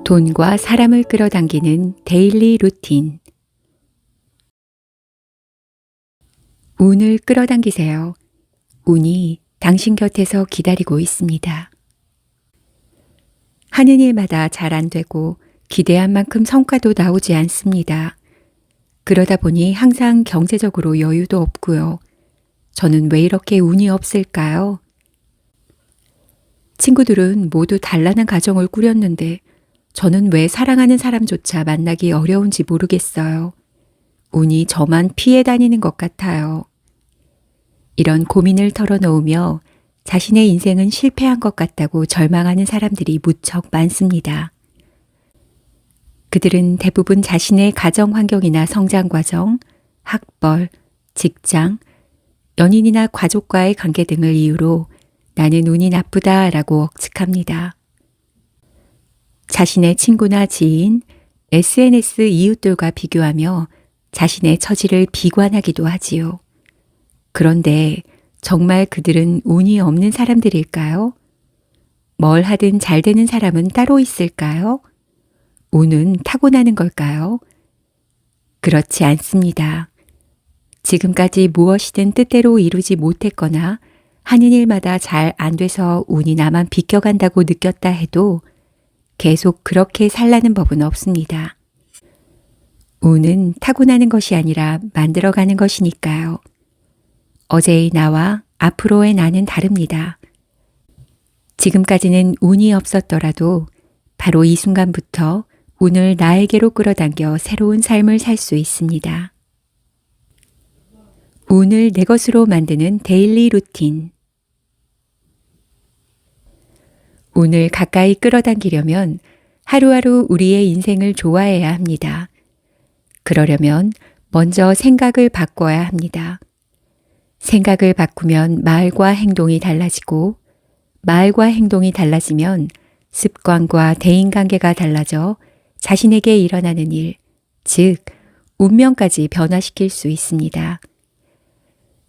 돈과 사람을 끌어당기는 데일리 루틴. 운을 끌어당기세요. 운이 당신 곁에서 기다리고 있습니다. 하는 일마다 잘 안 되고 기대한 만큼 성과도 나오지 않습니다. 그러다 보니 항상 경제적으로 여유도 없고요. 저는 왜 이렇게 운이 없을까요? 친구들은 모두 단란한 가정을 꾸렸는데 저는 왜 사랑하는 사람조차 만나기 어려운지 모르겠어요. 운이 저만 피해 다니는 것 같아요. 이런 고민을 털어놓으며 자신의 인생은 실패한 것 같다고 절망하는 사람들이 무척 많습니다. 그들은 대부분 자신의 가정 환경이나 성장 과정, 학벌, 직장, 연인이나 가족과의 관계 등을 이유로 나는 운이 나쁘다라고 억측합니다. 자신의 친구나 지인, SNS 이웃들과 비교하며 자신의 처지를 비관하기도 하지요. 그런데 정말 그들은 운이 없는 사람들일까요? 뭘 하든 잘 되는 사람은 따로 있을까요? 운은 타고나는 걸까요? 그렇지 않습니다. 지금까지 무엇이든 뜻대로 이루지 못했거나 하는 일마다 잘 안 돼서 운이 나만 비껴간다고 느꼈다 해도 계속 그렇게 살라는 법은 없습니다. 운은 타고나는 것이 아니라 만들어가는 것이니까요. 어제의 나와 앞으로의 나는 다릅니다. 지금까지는 운이 없었더라도 바로 이 순간부터 운을 나에게로 끌어당겨 새로운 삶을 살 수 있습니다. 운을 내 것으로 만드는 데일리 루틴. 운을 가까이 끌어당기려면 하루하루 우리의 인생을 좋아해야 합니다. 그러려면 먼저 생각을 바꿔야 합니다. 생각을 바꾸면 말과 행동이 달라지고 말과 행동이 달라지면 습관과 대인관계가 달라져 자신에게 일어나는 일, 즉 운명까지 변화시킬 수 있습니다.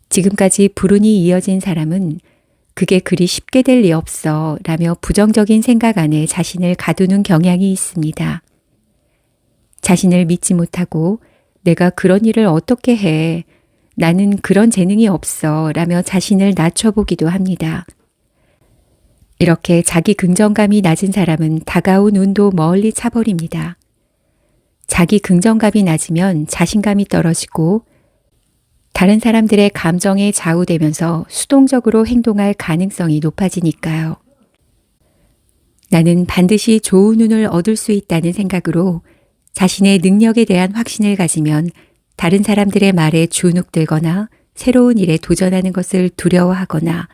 지금까지 불운이 이어진 사람은 그게 그리 쉽게 될 리 없어 라며 부정적인 생각 안에 자신을 가두는 경향이 있습니다. 자신을 믿지 못하고 내가 그런 일을 어떻게 해? 나는 그런 재능이 없어 라며 자신을 낮춰보기도 합니다. 이렇게 자기 긍정감이 낮은 사람은 다가온 운도 멀리 차버립니다. 자기 긍정감이 낮으면 자신감이 떨어지고 다른 사람들의 감정에 좌우되면서 수동적으로 행동할 가능성이 높아지니까요. 나는 반드시 좋은 운을 얻을 수 있다는 생각으로 자신의 능력에 대한 확신을 가지면 다른 사람들의 말에 주눅들거나 새로운 일에 도전하는 것을 두려워하거나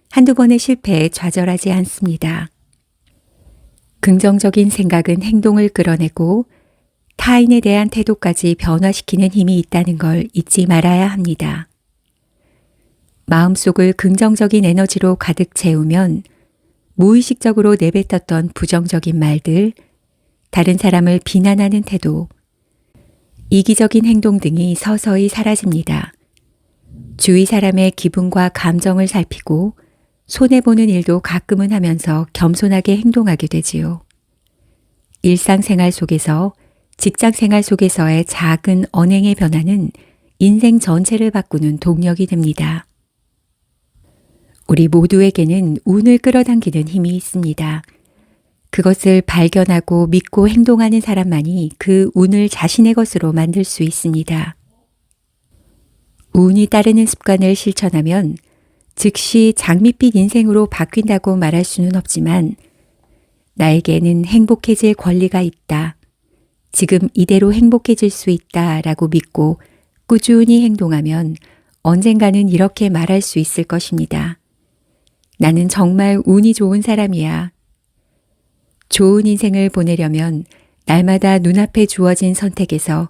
한두 번의 실패에 좌절하지 않습니다. 긍정적인 생각은 행동을 끌어내고 타인에 대한 태도까지 변화시키는 힘이 있다는 걸 잊지 말아야 합니다. 마음속을 긍정적인 에너지로 가득 채우면 무의식적으로 내뱉었던 부정적인 말들, 다른 사람을 비난하는 태도, 이기적인 행동 등이 서서히 사라집니다. 주위 사람의 기분과 감정을 살피고 손해보는 일도 가끔은 하면서 겸손하게 행동하게 되지요. 일상생활 속에서 직장생활 속에서의 작은 언행의 변화는 인생 전체를 바꾸는 동력이 됩니다. 우리 모두에게는 운을 끌어당기는 힘이 있습니다. 그것을 발견하고 믿고 행동하는 사람만이 그 운을 자신의 것으로 만들 수 있습니다. 운이 따르는 습관을 실천하면 즉시 장밋빛 인생으로 바뀐다고 말할 수는 없지만 나에게는 행복해질 권리가 있다. 지금 이대로 행복해질 수 있다라고 믿고 꾸준히 행동하면 언젠가는 이렇게 말할 수 있을 것입니다. 나는 정말 운이 좋은 사람이야. 좋은 인생을 보내려면 날마다 눈앞에 주어진 선택에서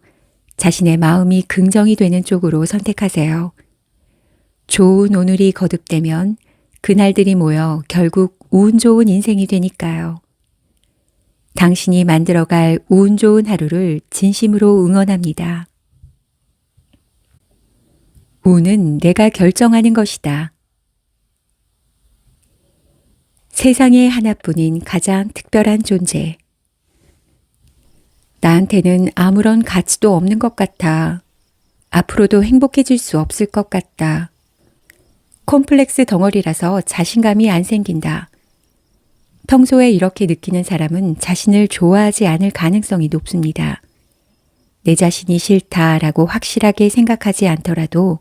자신의 마음이 긍정이 되는 쪽으로 선택하세요. 좋은 오늘이 거듭되면 그날들이 모여 결국 운 좋은 인생이 되니까요. 당신이 만들어갈 운 좋은 하루를 진심으로 응원합니다. 운은 내가 결정하는 것이다. 세상에 하나뿐인 가장 특별한 존재. 나한테는 아무런 가치도 없는 것 같아. 앞으로도 행복해질 수 없을 것 같다. 콤플렉스 덩어리라서 자신감이 안 생긴다. 평소에 이렇게 느끼는 사람은 자신을 좋아하지 않을 가능성이 높습니다. 내 자신이 싫다라고 확실하게 생각하지 않더라도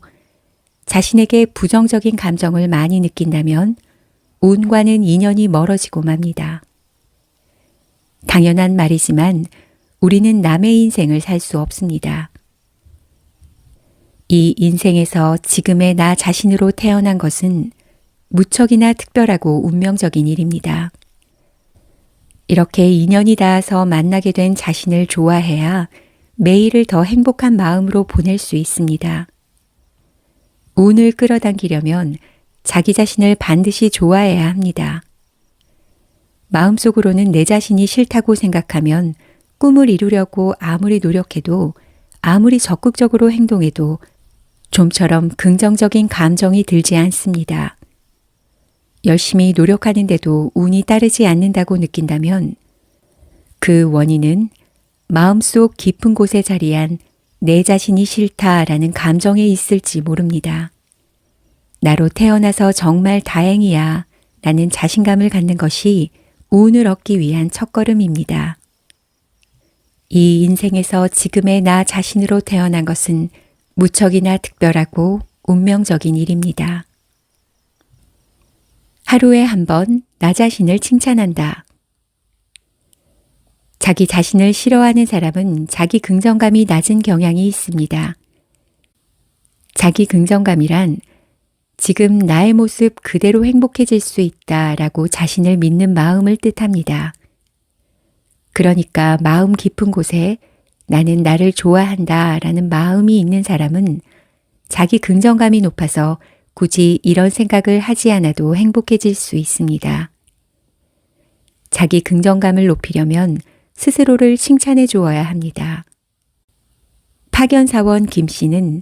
자신에게 부정적인 감정을 많이 느낀다면 운과는 인연이 멀어지고 맙니다. 당연한 말이지만 우리는 남의 인생을 살 수 없습니다. 이 인생에서 지금의 나 자신으로 태어난 것은 무척이나 특별하고 운명적인 일입니다. 이렇게 인연이 닿아서 만나게 된 자신을 좋아해야 매일을 더 행복한 마음으로 보낼 수 있습니다. 운을 끌어당기려면 자기 자신을 반드시 좋아해야 합니다. 마음속으로는 내 자신이 싫다고 생각하면 꿈을 이루려고 아무리 노력해도 아무리 적극적으로 행동해도 좀처럼 긍정적인 감정이 들지 않습니다. 열심히 노력하는데도 운이 따르지 않는다고 느낀다면 그 원인은 마음속 깊은 곳에 자리한 내 자신이 싫다라는 감정에 있을지 모릅니다. 나로 태어나서 정말 다행이야 라는 자신감을 갖는 것이 운을 얻기 위한 첫걸음입니다. 이 인생에서 지금의 나 자신으로 태어난 것은 무척이나 특별하고 운명적인 일입니다. 하루에 한 번 나 자신을 칭찬한다. 자기 자신을 싫어하는 사람은 자기 긍정감이 낮은 경향이 있습니다. 자기 긍정감이란 지금 나의 모습 그대로 행복해질 수 있다라고 자신을 믿는 마음을 뜻합니다. 그러니까 마음 깊은 곳에 나는 나를 좋아한다 라는 마음이 있는 사람은 자기 긍정감이 높아서 굳이 이런 생각을 하지 않아도 행복해질 수 있습니다. 자기 긍정감을 높이려면 스스로를 칭찬해 주어야 합니다. 파견사원 김 씨는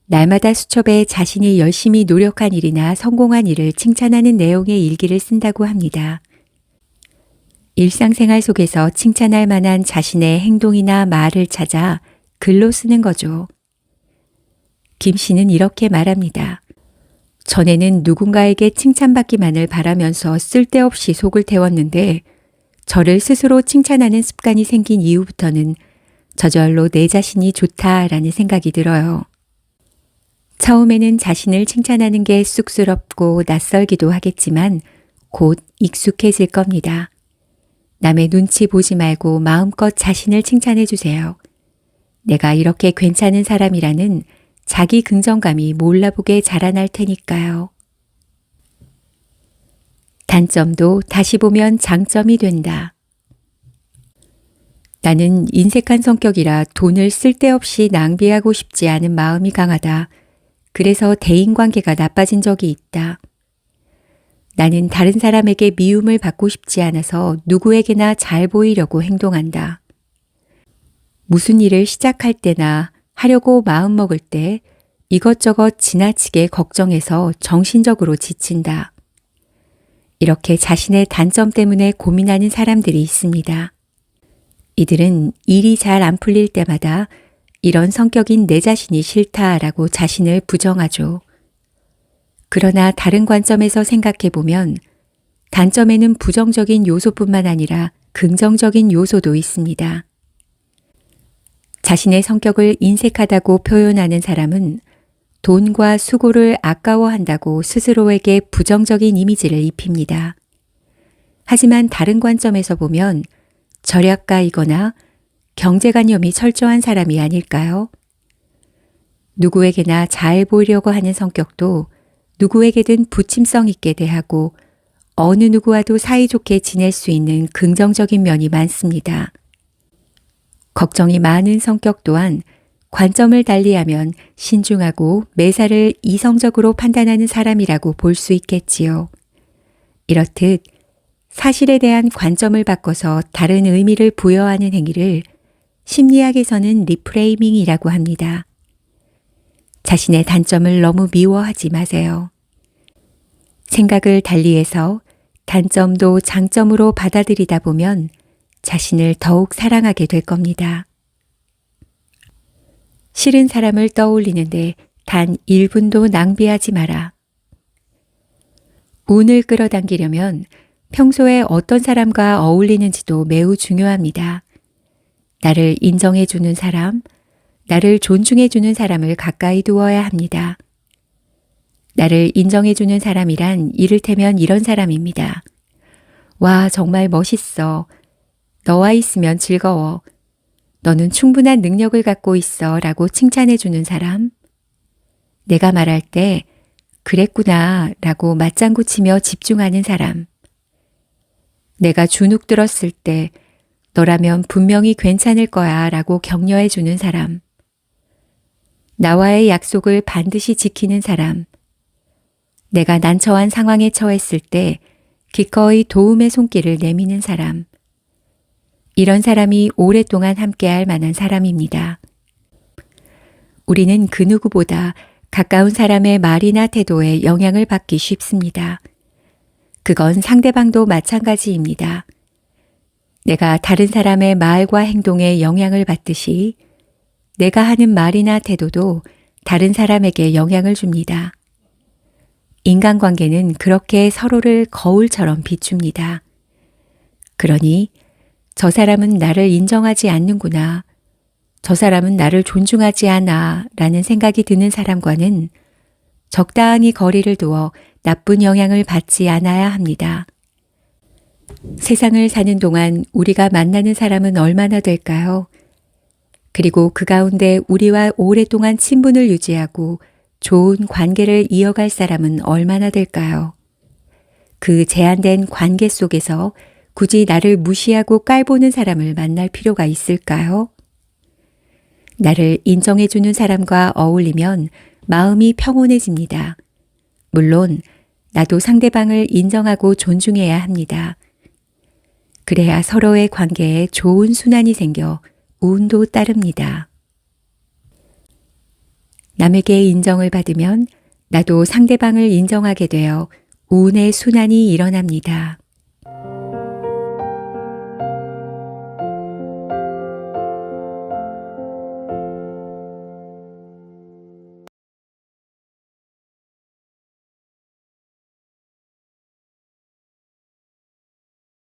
날마다 수첩에 자신이 열심히 노력한 일이나 성공한 일을 칭찬하는 내용의 일기를 쓴다고 합니다. 일상생활 속에서 칭찬할 만한 자신의 행동이나 말을 찾아 글로 쓰는 거죠. 김 씨는 이렇게 말합니다. 전에는 누군가에게 칭찬받기만을 바라면서 쓸데없이 속을 태웠는데 저를 스스로 칭찬하는 습관이 생긴 이후부터는 저절로 내 자신이 좋다라는 생각이 들어요. 처음에는 자신을 칭찬하는 게 쑥스럽고 낯설기도 하겠지만 곧 익숙해질 겁니다. 남의 눈치 보지 말고 마음껏 자신을 칭찬해 주세요. 내가 이렇게 괜찮은 사람이라는 자기 긍정감이 몰라보게 자라날 테니까요. 단점도 다시 보면 장점이 된다. 나는 인색한 성격이라 돈을 쓸데없이 낭비하고 싶지 않은 마음이 강하다. 그래서 대인관계가 나빠진 적이 있다. 나는 다른 사람에게 미움을 받고 싶지 않아서 누구에게나 잘 보이려고 행동한다. 무슨 일을 시작할 때나 하려고 마음먹을 때 이것저것 지나치게 걱정해서 정신적으로 지친다. 이렇게 자신의 단점 때문에 고민하는 사람들이 있습니다. 이들은 일이 잘 안 풀릴 때마다 이런 성격인 내 자신이 싫다라고 자신을 부정하죠. 그러나 다른 관점에서 생각해보면 단점에는 부정적인 요소뿐만 아니라 긍정적인 요소도 있습니다. 자신의 성격을 인색하다고 표현하는 사람은 돈과 수고를 아까워한다고 스스로에게 부정적인 이미지를 입힙니다. 하지만 다른 관점에서 보면 절약가이거나 경제관념이 철저한 사람이 아닐까요? 누구에게나 잘 보이려고 하는 성격도 누구에게든 부침성 있게 대하고 어느 누구와도 사이좋게 지낼 수 있는 긍정적인 면이 많습니다. 걱정이 많은 성격 또한 관점을 달리하면 신중하고 매사를 이성적으로 판단하는 사람이라고 볼 수 있겠지요. 이렇듯 사실에 대한 관점을 바꿔서 다른 의미를 부여하는 행위를 심리학에서는 리프레이밍이라고 합니다. 자신의 단점을 너무 미워하지 마세요. 생각을 달리해서 단점도 장점으로 받아들이다 보면 자신을 더욱 사랑하게 될 겁니다. 싫은 사람을 떠올리는데 단 1분도 낭비하지 마라. 운을 끌어당기려면 평소에 어떤 사람과 어울리는지도 매우 중요합니다. 나를 인정해주는 사람, 나를 존중해주는 사람을 가까이 두어야 합니다. 나를 인정해주는 사람이란 이를테면 이런 사람입니다. 와, 정말 멋있어. 너와 있으면 즐거워. 너는 충분한 능력을 갖고 있어 라고 칭찬해주는 사람. 내가 말할 때 그랬구나 라고 맞장구 치며 집중하는 사람. 내가 주눅 들었을 때 너라면 분명히 괜찮을 거야 라고 격려해주는 사람. 나와의 약속을 반드시 지키는 사람. 내가 난처한 상황에 처했을 때 기꺼이 도움의 손길을 내미는 사람. 이런 사람이 오랫동안 함께할 만한 사람입니다. 우리는 그 누구보다 가까운 사람의 말이나 태도에 영향을 받기 쉽습니다. 그건 상대방도 마찬가지입니다. 내가 다른 사람의 말과 행동에 영향을 받듯이 내가 하는 말이나 태도도 다른 사람에게 영향을 줍니다. 인간관계는 그렇게 서로를 거울처럼 비춥니다. 그러니 저 사람은 나를 인정하지 않는구나. 저 사람은 나를 존중하지 않아 라는 생각이 드는 사람과는 적당히 거리를 두어 나쁜 영향을 받지 않아야 합니다. 세상을 사는 동안 우리가 만나는 사람은 얼마나 될까요? 그리고 그 가운데 우리와 오랫동안 친분을 유지하고 좋은 관계를 이어갈 사람은 얼마나 될까요? 그 제한된 관계 속에서 굳이 나를 무시하고 깔보는 사람을 만날 필요가 있을까요? 나를 인정해주는 사람과 어울리면 마음이 평온해집니다. 물론 나도 상대방을 인정하고 존중해야 합니다. 그래야 서로의 관계에 좋은 순환이 생겨 운도 따릅니다. 남에게 인정을 받으면 나도 상대방을 인정하게 되어 운의 순환이 일어납니다.